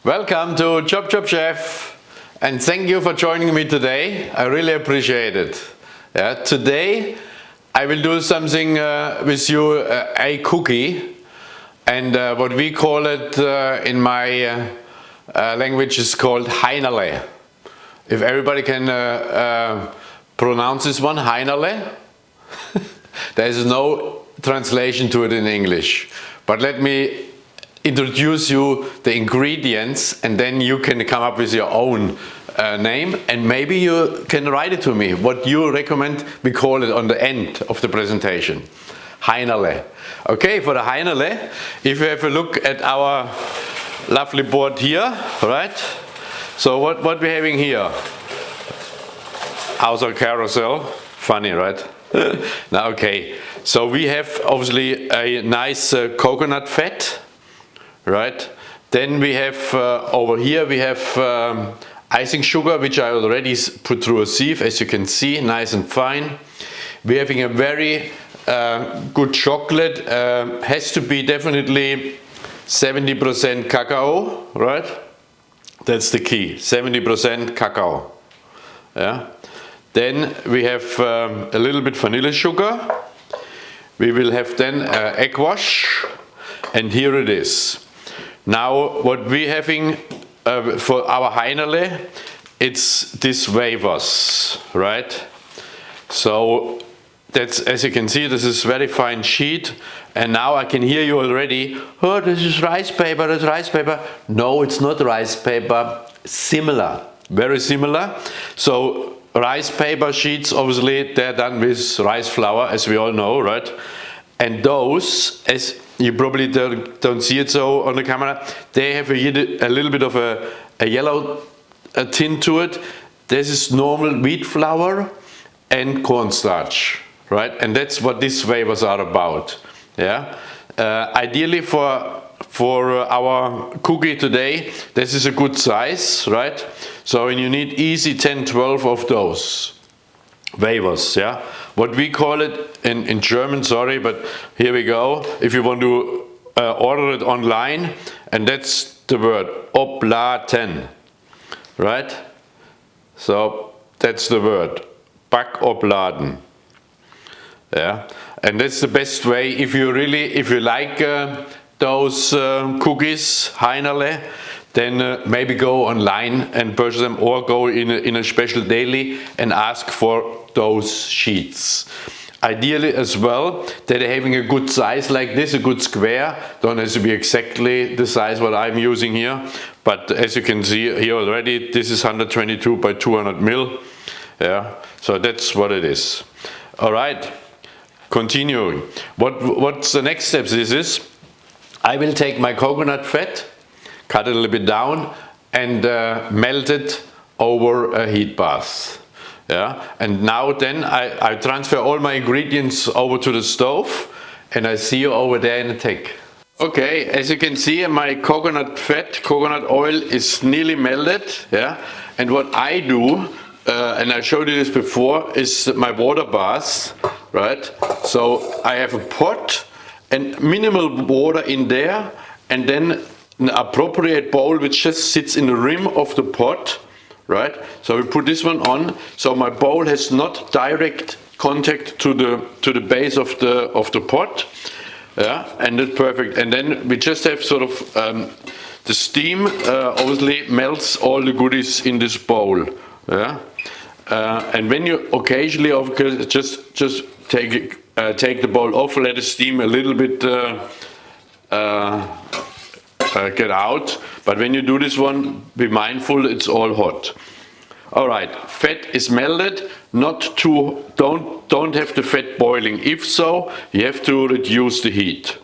Welcome to ChopChopChef, and thank you for joining me today. I really appreciate it. Today I will do something with you, a cookie, and what we call it in my language is called Heinerle. If everybody can pronounce this one, Heinerle. There is no translation to it in English, but let me introduce you the ingredients and then you can come up with your own name, and maybe you can write it to me what you recommend we call it on the end of the presentation. Heinerle. Okay, for the Heinerle, if you have a look at our lovely board here, right? So what we're having here? How's our carousel? Funny, right? Now, okay, so we have obviously a nice coconut fat. Right, then we have over here we have icing sugar, which I already put through a sieve, as you can see, nice and fine. We're having a very good chocolate, has to be definitely 70% cacao, right? That's the key, 70% cacao. Yeah. Then we have a little bit vanilla sugar. We will have then egg wash, and here it is. Now, what we're having for our Heinerle, it's these wafers, right? So that's, as you can see, this is very fine sheet, and now I can hear you already. Oh, this is rice paper. That's rice paper. No, it's not rice paper. Similar, very similar. So rice paper sheets, obviously, they're done with rice flour, as we all know, right? And those, as you probably don't see it so on the camera, they have a little bit of a yellow tint to it. This is normal wheat flour and cornstarch, right? And that's what these wafers are about. Yeah. Ideally for our cookie today, this is a good size, right? So you need easy 10-12 of those wafers, yeah. What we call it in German, sorry, but here we go. If you want to order it online, and that's the word Oblaten, right? So that's the word Backobladen. Yeah, and that's the best way if you like those cookies, Heinerle, then maybe go online and purchase them, or go in a special daily and ask for those sheets. Ideally as well, that they're having a good size like this, a good square. Don't have to be exactly the size what I'm using here, but as you can see here already, this is 122 by 200 mil. Yeah, so that's what it is. All right, continuing. What's the next steps? This is, I will take my coconut fat, cut it a little bit down, and melt it over a heat bath. Yeah, and now then I transfer all my ingredients over to the stove, and I see you over there in a tick. Okay, as you can see, my coconut oil is nearly melted. Yeah, and what I do, and I showed you this before, is my water bath, right? So I have a pot and minimal water in there, and then an appropriate bowl which just sits in the rim of the pot, right? So we put this one on, so my bowl has not direct contact to the base of the pot. Yeah, and that's perfect. And then we just have sort of the steam obviously melts all the goodies in this bowl. Yeah, and when you occasionally, of course, just take the bowl off, let the steam a little bit get out, but when you do this one, be mindful it's all hot. All right, fat is melted, not too, don't have the fat boiling. If so, you have to reduce the heat.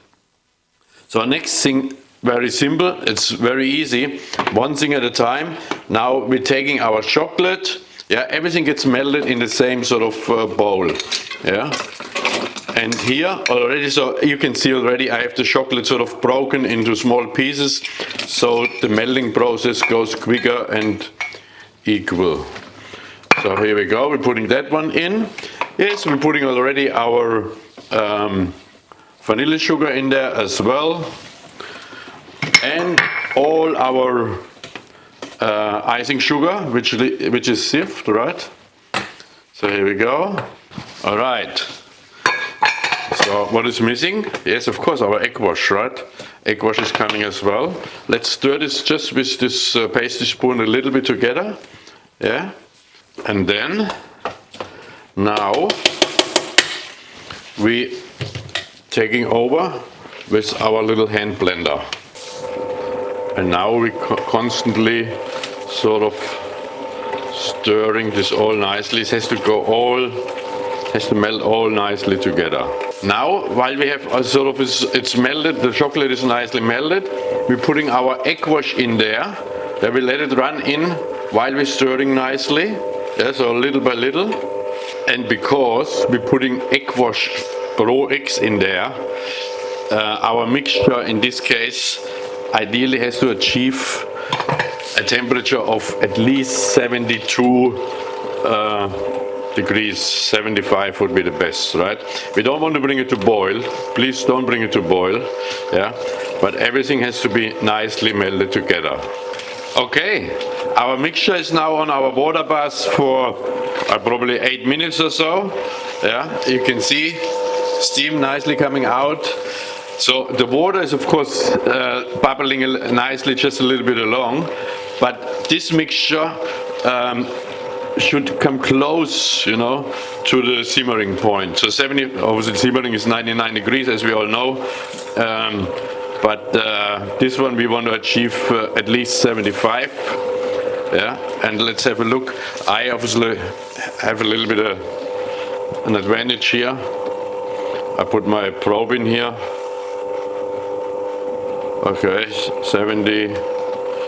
So next thing, very simple, it's very easy, one thing at a time. Now we're taking our chocolate. Yeah, everything gets melted in the same sort of bowl. Yeah. And here already, so you can see already I have the chocolate sort of broken into small pieces, so the melting process goes quicker and equal. So here we go, we're putting that one in. Yes, we're putting already our vanilla sugar in there as well. And all our icing sugar, which is sieved, right? So here we go. All right. So what is missing? Yes, of course, our egg wash, right? Egg wash is coming as well. Let's stir this just with this pastry spoon a little bit together. Yeah. And then, now, we taking over with our little hand blender. And now we constantly sort of stirring this all nicely. It has to melt all nicely together. Now, while we have it's melted, the chocolate is nicely melted, we're putting our egg wash in there. Then we let it run in while we're stirring nicely. Yeah, so little by little. And because we're putting egg wash, raw eggs in there, our mixture in this case ideally has to achieve a temperature of at least 72 degrees. 75 would be the best, right? We don't want to bring it to boil. Please don't bring it to boil. Yeah, but everything has to be nicely melted together. Okay, our mixture is now on our water bath for probably 8 minutes or so. Yeah, you can see steam nicely coming out. So the water is of course bubbling nicely just a little bit along, but this mixture should come close, you know, to the simmering point. So obviously simmering is 99 degrees, as we all know, but this one we want to achieve at least 75. Yeah, and let's have a look. I obviously have a little bit of an advantage here. I put my probe in here. Okay, 70,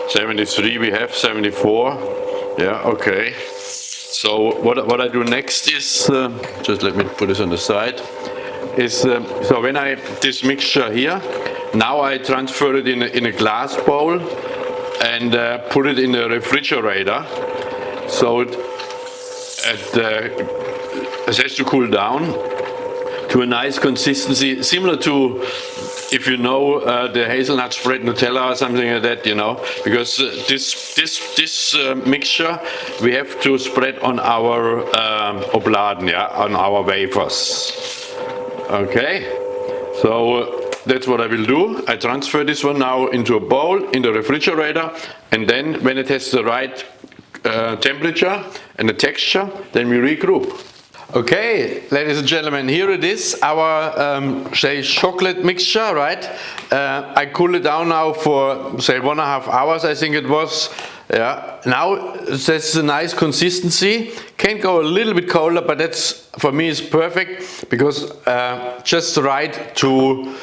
73 we have, 74. Yeah, okay. So what I do next is, just let me put this on the side, is so when this mixture here, now I transfer it in a glass bowl and put it in the refrigerator. So it has to cool down to a nice consistency, similar to, if you know, the hazelnut spread Nutella or something like that, you know, because this mixture we have to spread on our obladen, yeah, on our wafers. Okay, so that's what I will do. I transfer this one now into a bowl in the refrigerator, and then when it has the right temperature and the texture, then we regroup. Okay, ladies and gentlemen, here it is, our say chocolate mixture, right? I cool it down now for say 1.5 hours, I think it was. Yeah, now that's a nice consistency. Can go a little bit colder, but that's for me is perfect because just right to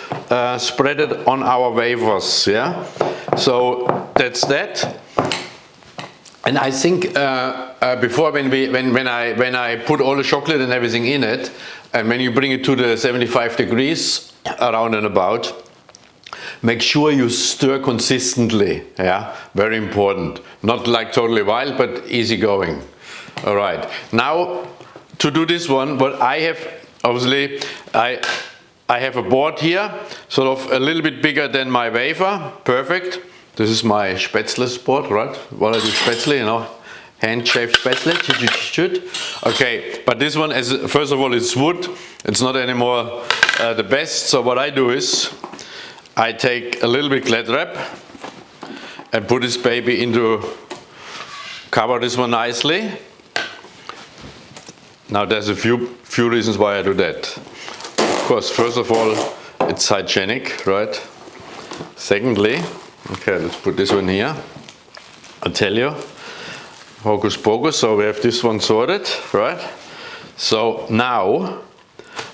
spread it on our wafers. Yeah, so that's that. And I think before when I put all the chocolate and everything in it, and when you bring it to the 75 degrees around and about, make sure you stir consistently. Yeah, very important. Not like totally wild, but easy going. All right. Now to do this one, what I have, obviously, I have a board here, sort of a little bit bigger than my wafer. Perfect. This is my Spätzle board, right? What I do Spätzle, you know, hand-shaved Spätzle. Okay, but this one, first of all, it's wood. It's not anymore the best. So what I do is, I take a little bit glad wrap and put this baby cover this one nicely. Now there's a few reasons why I do that. Of course, first of all, it's hygienic, right? Secondly, okay, let's put this one here. I'll tell you, hocus pocus, so we have this one sorted, right? So now,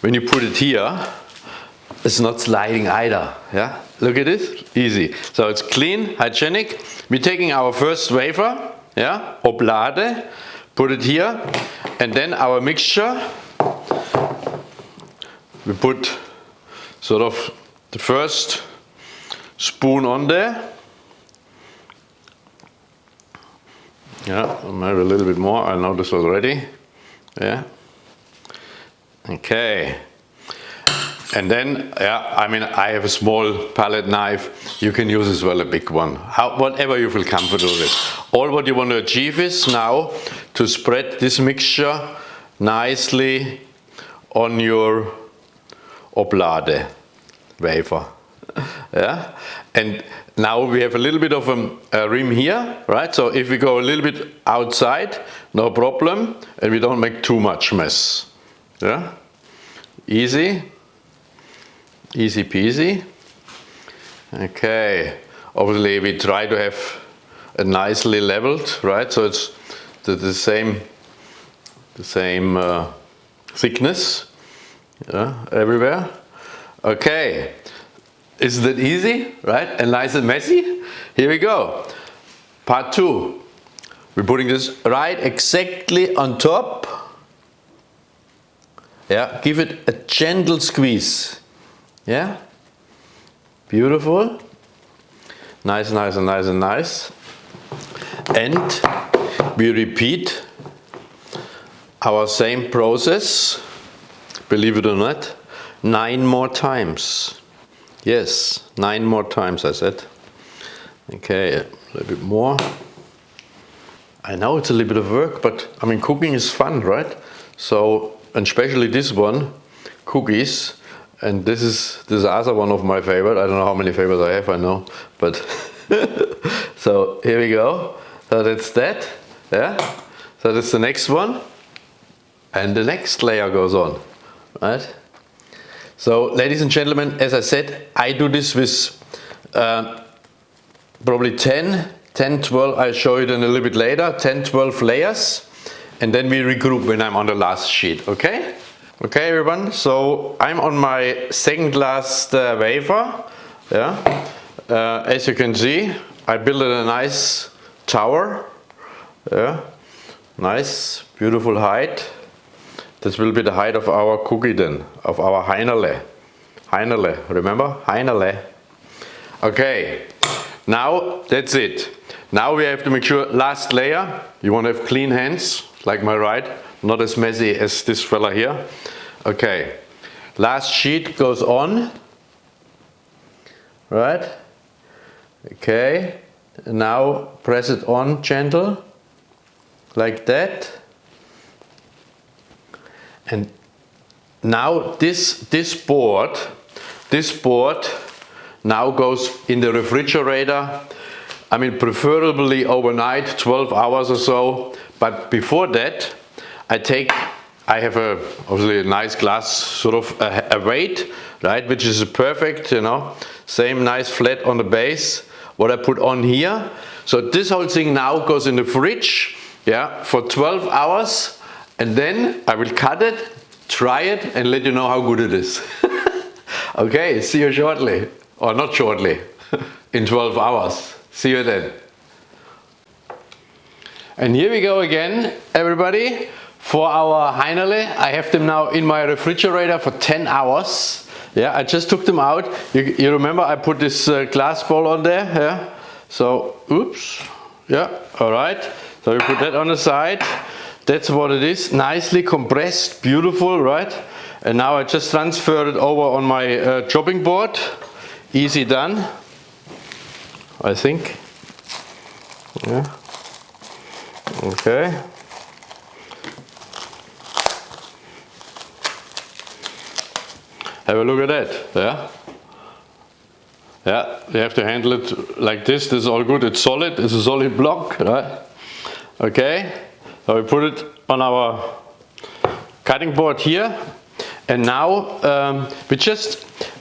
when you put it here, it's not sliding either, yeah? Look at this, easy. So it's clean, hygienic. We're taking our first wafer, yeah, oblade, put it here, and then our mixture, we put sort of the first spoon on there. Yeah, maybe a little bit more, I know this already. Yeah. Okay. And then, yeah, I mean, I have a small palette knife. You can use as well a big one. Whatever you feel comfortable with. All what you want to achieve is now to spread this mixture nicely on your oblade wafer. Yeah, and now we have a little bit of a rim here, right? So if we go a little bit outside, no problem, and we don't make too much mess. Yeah, easy. Easy peasy. Okay, obviously we try to have a nicely leveled, right? So it's the same thickness, yeah, everywhere. Okay, isn't that easy, right? And nice and messy. Here we go. Part 2. We're putting this right exactly on top. Yeah, give it a gentle squeeze. Yeah, beautiful, nice, nice, and nice, and nice. And we repeat our same process, believe it or not, 9 more times. Yes, 9 more times, I said. Okay, a little bit more. I know it's a little bit of work, but I mean, cooking is fun, right? So, and especially this one, cookies. And this is also one of my favorite. I don't know how many favorites I have, I know, but so here we go. So that's that, yeah. So that's the next one, and the next layer goes on, right? So, ladies and gentlemen, as I said, I do this with probably 10, 12. I'll show you then a little bit later. 10, 12 layers, and then we regroup when I'm on the last sheet. Okay? Okay, everyone, so I'm on my second last wafer. Yeah, as you can see, I built a nice tower. Yeah, nice, beautiful height. This will be the height of our cookie then, of our Heinerle. Heinerle, remember? Heinerle. Okay, now that's it. Now we have to make sure, last layer, you want to have clean hands, like my right. Not as messy as this fella here. Okay, last sheet goes on, right? Okay, now press it on gentle, like that. And now this board now goes in the refrigerator. I mean, preferably overnight, 12 hours or so. But before that, I have obviously a nice glass, sort of a weight, right, which is perfect, you know, same nice flat on the base, what I put on here. So this whole thing now goes in the fridge, yeah, for 12 hours, and then I will cut it, try it, and let you know how good it is. Okay, see you shortly, or not shortly, in 12 hours. See you then. And here we go again, everybody, for our Heinerle. I have them now in my refrigerator for 10 hours. Yeah, I just took them out. You remember I put this glass bowl on there, yeah? So, oops, yeah, all right. So we put that on the side. That's what it is, nicely compressed, beautiful, right? And now I just transferred it over on my chopping board. Easy done, I think. Yeah. Okay. Have a look at that, yeah? Yeah, you have to handle it like this. This is all good, it's solid, it's a solid block, right? Okay, so we put it on our cutting board here. And now,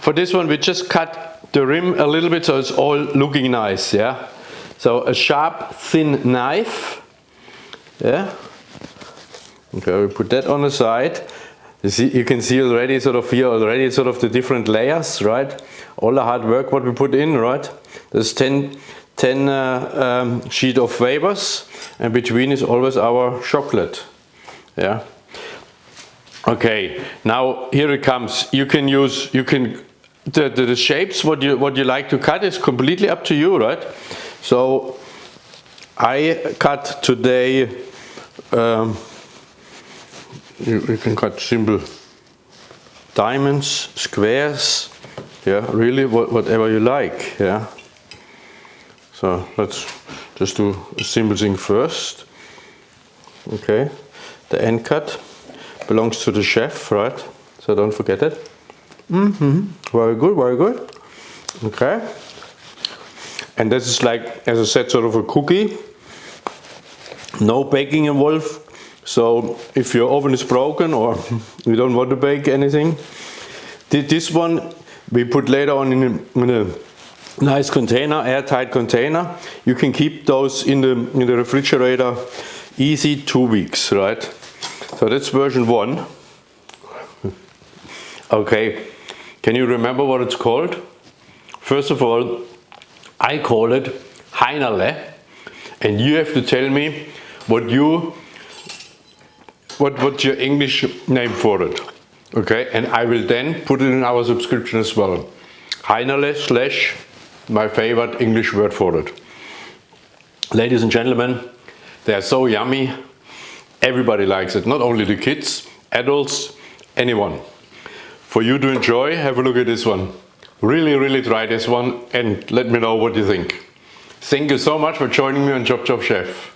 for this one, we just cut the rim a little bit so it's all looking nice, yeah? So a sharp, thin knife, yeah? Okay, we put that on the side. You can see already sort of here already sort of the different layers, right? All the hard work what we put in, right? There's 10 sheet of wafers, and between is always our chocolate, yeah? Okay, now here it comes. The shapes what you like to cut is completely up to you, right? So I cut today. You can cut simple diamonds, squares, yeah, really whatever you like, yeah. So let's just do a simple thing first. Okay, the end cut belongs to the chef, right? So don't forget it. Very good, very good. Okay. And this is like, as I said, sort of a cookie. No baking involved. So if your oven is broken or you don't want to bake anything, this one we put later on in a nice container, airtight container. You can keep those in the refrigerator easy 2 weeks, right? So that's version 1. Okay, can you remember what it's called? First of all, I call it Heinerle, and you have to tell me what's your English name for it. Okay, and I will then put it in our subscription as well. Heinerle / my favorite English word for it. Ladies and gentlemen, they are so yummy. Everybody likes it, not only the kids, adults, anyone. For you to enjoy, have a look at this one. Really, really try this one and let me know what you think. Thank you so much for joining me on ChopChopChef.